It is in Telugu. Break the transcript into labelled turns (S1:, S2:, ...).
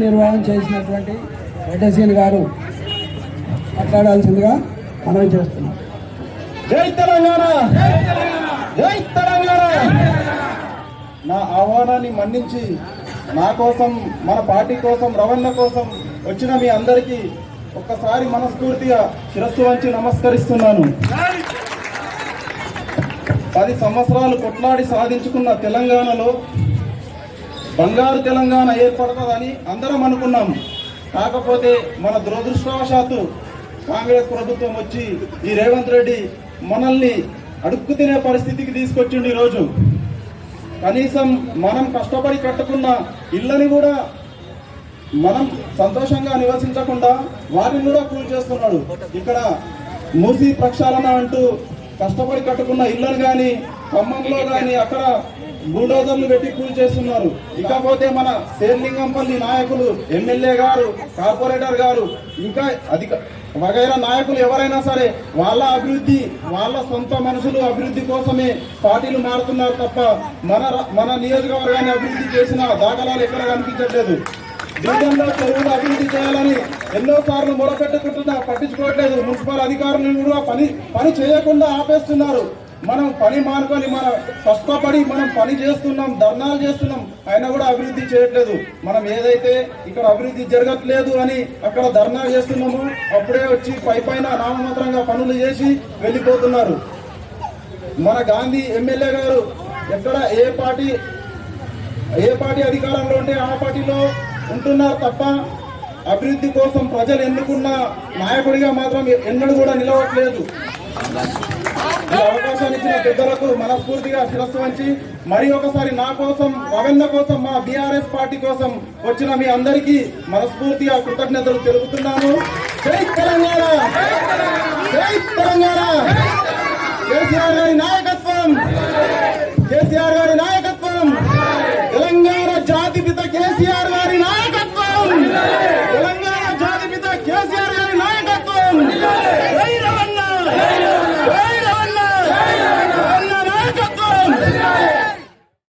S1: నిర్వహణ చేసినటువంటి రెడ్డసీన్ గారు మాట్లాడాల్సిందిగా మనం చేస్తున్నాం.
S2: జై తెలంగాణ, జై తెలంగాణ. నా ఆహ్వానాన్ని మన్నించి నా కోసం, మన పార్టీ కోసం, రవణ కోసం వచ్చిన మీ అందరికీ ఒక్కసారి మనస్ఫూర్తిగా శిరస్సు వంచి నమస్కరిస్తున్నాను. 10 సంవత్సరాలు కొట్లాడి సాధించుకున్న తెలంగాణలో బంగారు తెలంగాణ ఏర్పడుతుందని అందరం అనుకున్నాం. కాకపోతే మన దురదృష్టవశాత్తు కాంగ్రెస్ ప్రభుత్వం వచ్చి ఈ రేవంత్ రెడ్డి మనల్ని అడుక్కు తినే పరిస్థితికి తీసుకొచ్చిండు. ఈరోజు కనీసం మనం కష్టపడి కట్టుకున్న ఇళ్ళని కూడా మనం సంతోషంగా నివసించకుండా వాటిని కూడా కూల్ చేస్తున్నాడు. ఇక్కడ మూసీ ప్రక్షాళన అంటూ కష్టపడి కట్టుకున్న ఇళ్ళను కానీ, ఖమ్మంలో కానీ అక్కడ బుల్డోజర్లు పెట్టి కూల్ చేస్తున్నారు. ఇకపోతే మన శేర్లింగంపల్లి నాయకులు, ఎమ్మెల్యే గారు, కార్పొరేటర్ గారు, ఇంకా వగైరా నాయకులు ఎవరైనా సరే వాళ్ళ అభివృద్ధి, వాళ్ళ సొంత మనుషులు అభివృద్ధి కోసమే పార్టీలు మారుతున్నారు తప్ప మన నియోజకవర్గాన్ని అభివృద్ధి చేసిన దాఖలాలు ఎక్కడ కనిపించట్లేదు. డివిజన్లో చెరువులు అభివృద్ధి చేయాలని ఎన్నోసార్లు మొరపెట్టుకుంటున్నా పట్టించుకోవట్లేదు. మున్సిపల్ అధికారులు కూడా పని చేయకుండా ఆపేస్తున్నారు. మనం పని మానుకొని మన కష్టపడి మనం పని చేస్తున్నాం, ధర్నాలు చేస్తున్నాం, అయినా కూడా అభివృద్ధి చేయట్లేదు. మనం ఏదైతే ఇక్కడ అభివృద్ధి జరగట్లేదు అని అక్కడ ధర్నాలు చేస్తున్నామో అప్పుడే వచ్చి పైన నామమాత్రంగా పనులు చేసి వెళ్ళిపోతున్నారు. మన గాంధీ ఎమ్మెల్యే గారు ఎక్కడ ఏ పార్టీ అధికారంలో ఉంటే ఆ పార్టీలో ఉంటున్నారు తప్ప అభివృద్ధి కోసం ప్రజలు ఎన్నుకున్న నాయకుడిగా మాత్రం ఎన్నడూ కూడా నిలవట్లేదు. ఈ అవకాశాన్ని ఇచ్చిన పెద్దలకు మనస్ఫూర్తిగా శిరస్సు వంచి మరి ఒకసారి నా కోసం, రవణ కోసం, మా బీఆర్ఎస్ పార్టీ కోసం వచ్చిన మీ అందరికీ మనస్ఫూర్తిగా కృతజ్ఞతలు తెలుపుతున్నాను. జై తెలంగాణ, జై తెలంగాణ. కేసీఆర్ గారి నాయకత్వం, కేసీఆర్ గారి నాయకత్వం.